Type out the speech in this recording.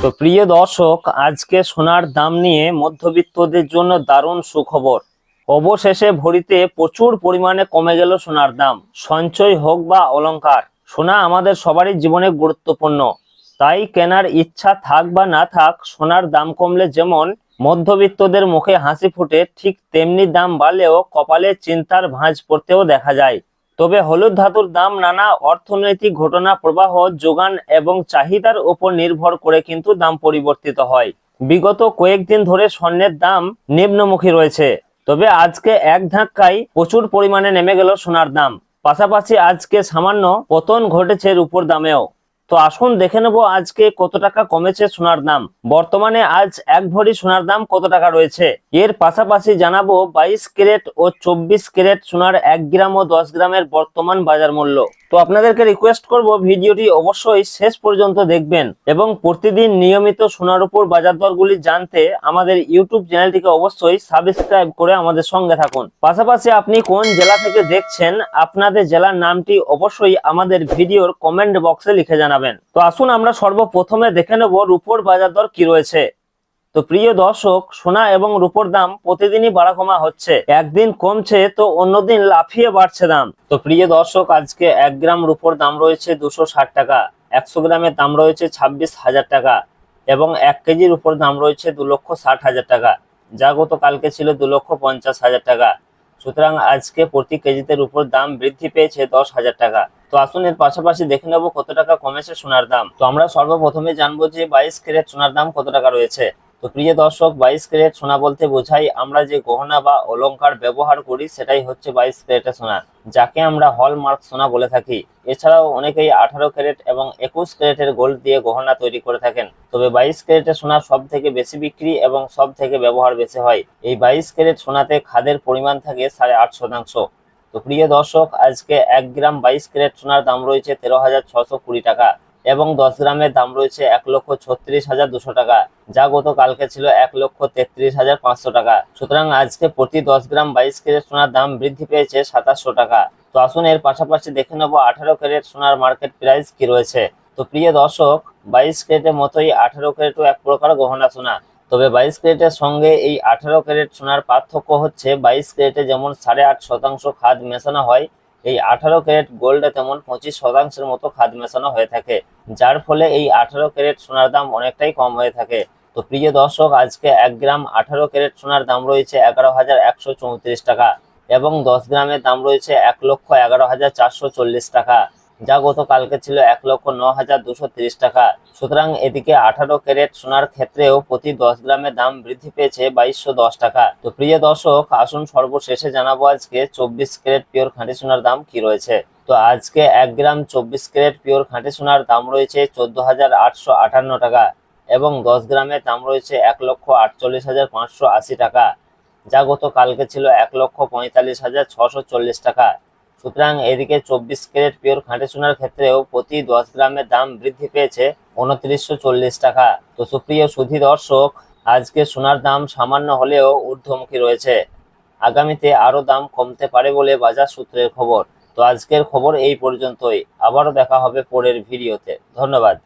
তো প্রিয় দর্শক, আজকে সোনার দাম নিয়ে মধ্যবিত্তদের জন্য দারুণ সুখবর। অবশেষে ভরিতে প্রচুর পরিমাণে কমে গেল সোনার দাম। সঞ্চয় হোক বা অলংকার, সোনা আমাদের সবারই জীবনে গুরুত্বপূর্ণ। তাই কেনার ইচ্ছা থাক বা না থাক, সোনার দাম কমলে যেমন মধ্যবিত্তদের মুখে হাসি ফোটে, ঠিক তেমনি দাম বাড়লেও কপালে চিন্তার ভাঁজ পড়তেও দেখা যায়। তবে হলুদ ধাতুর দাম নানা অর্থনৈতিক ঘটনা, প্রবাহ, যোগান এবং চাহিদার উপর নির্ভর করে কিন্তু দাম পরিবর্তিত হয়। বিগত কয়েকদিন ধরে স্বর্ণের দাম নিম্নমুখী রয়েছে, তবে আজকে এক ধাক্কায় প্রচুর পরিমাণে নেমে গেল সোনার দাম। পাশাপাশি আজকে সামান্য পতন ঘটেছে রূপোর দামেও। তো আসুন দেখে নেব আজকে কত টাকা কমেছে সোনার দাম। বর্তমানে আজ এক ভরি সোনার দাম কত টাকা রয়েছে। এর পাশাপাশি জানাবো 22 ক্যারেট ও 24 ক্যারেট সোনার 1 গ্রাম ও 10 গ্রামের বর্তমান বাজার মূল্য। তো আপনাদেরকে রিকোয়েস্ট করব ভিডিওটি অবশ্যই শেষ পর্যন্ত দেখবেন এবং প্রতিদিন নিয়মিত সোনার উপর বাজার দরগুলি জানতে আমাদের ইউটিউব চ্যানেলটিকে অবশ্যই সাবস্ক্রাইব করে আমাদের সঙ্গে থাকুন। পাশাপাশি আপনি কোন জেলা থেকে দেখছেন, আপনাদের জেলার নামটি অবশ্যই আমাদের ভিডিওর কমেন্ট বক্সে লিখে জানাবেন। তো আসুন আমরা সর্বপ্রথমে দেখে নেব রূপোর বাজার দর কি রয়েছে। তো প্রিয় দর্শক, সোনা এবং রূপোর দাম প্রতিদিনই বাড়া কমা হচ্ছে। একদিন কমছে তো অন্যদিন লাফিয়ে বাড়ছে দাম। তো প্রিয় দর্শক, আজকে 1 গ্রাম রূপোর দাম রয়েছে 260 টাকা, 100 গ্রামের দাম রয়েছে 26,000 টাকা এবং 1 কেজির উপর দাম রয়েছে 2,60,000 টাকা, যা গতকালকে ছিল 2,50,000 টাকা। সুতরাং আজকে প্রতি কেজিতে রূপোর দাম বৃদ্ধি পেয়েছে 10,000 টাকা। তো আসুন এর পাশাপাশি দেখে নেব কত টাকা কমেছে সোনার দাম। তো আমরা সর্বপ্রথমে জানবো যে 22 ক্যারেট সোনার দাম কত টাকা রয়েছে। তো প্রিয় দর্শক, 22 ক্যারেট সোনা বলতে বোঝাই আমরা যে গহনা বা অলংকার ব্যবহার করি সেটাই হচ্ছে 22 ক্যারেটের সোনা, যাকে আমরা হলমার্ক সোনা বলে থাকি। এছাড়াও অনেকেই 18 ক্যারেট এবং 21 ক্যারেটের গোল্ড দিয়ে গহনা তৈরি করে থাকেন। তবে 22 ক্যারেটের সোনা সব থেকে বেশি বিক্রি এবং সব থেকে ব্যবহার বেশি হয়। এই 22 ক্যারেট সোনাতে খাদের পরিমাণ থাকে 8.5%। তো প্রিয় দর্শক, আজকে 1 গ্রাম 22 ক্যারেট সোনার দাম রয়েছে 13,620 টাকা এবং 10 গ্রামের দাম রয়েছে 1,36,200 টাকা, যা গতকালকে ছিল 1,33,500 টাকা। সুতরাং আজকে প্রতি 10 গ্রাম 22 ক্যারেট সোনার দাম বৃদ্ধি পেয়েছে 2700 টাকা। তো আসুন এর পাশাপাশি দেখে নেব 18 ক্যারেট সোনার মার্কেট প্রাইস কি রয়েছে। তো প্রিয় দর্শক, 22 ক্যারেটের মতোই 18 ক্যারেটও এক প্রকার গহনা সোনা। তবে 22 ক্যারেটের সঙ্গে এই 18 ক্যারেট সোনার পার্থক্য হচ্ছে 22 ক্যারেটে যেমন 8.5% খাদ মেশানো হয়, এই 18 ক্যারেট গোল্ডে তেমন 25% মতো খাদ মেশানো হয়ে থাকে, যার ফলে এই 18 ক্যারেট সোনার দাম অনেকটাই কম হয়ে থাকে। তো প্রিয় দর্শক, আজকে 1 গ্রাম 18 ক্যারেট সোনার দাম রয়েছে 11,134 টাকা এবং 10 গ্রামের দাম রয়েছে 1,11,440 টাকা, যা গতকালকে ছিল 1,09,230 টাকা। সুতরাং এদিকে 18 ক্যারেট সোনার ক্ষেত্রেও প্রতি 10 গ্রামের দাম বৃদ্ধি পেয়েছে 2210 টাকা। তো প্রিয় দর্শক, আসুন সর্বশেষে জানাবো আজকে 24 ক্যারেট পিওর খাঁটি সোনার দাম কি রয়েছে। তো আজকে 1 গ্রাম 24 ক্যারেট পিওর খাঁটি সোনার দাম রয়েছে 14,858 টাকা এবং 10 গ্রামের দাম রয়েছে 1,48,580 টাকা, যা গতকালকে ছিল 1,45,640 টাকা। সুতরাং এদিকে 24 ক্যারেট পিওর খাঁটি সোনার ক্ষেত্রেও প্রতি 10 গ্রামের দাম বৃদ্ধি পেয়েছে 2940 টাকা। তো সুপ্রিয় সুধী দর্শক, আজকে সোনার দাম সামান্য হলেও ঊর্ধ্বমুখী রয়েছে। আগামীতে আরো দাম কমতে পারে বলে বাজার সূত্রের খবর। তো আজকের খবর এই পর্যন্তই। আবারও দেখা হবে পরের ভিডিওতে। ধন্যবাদ।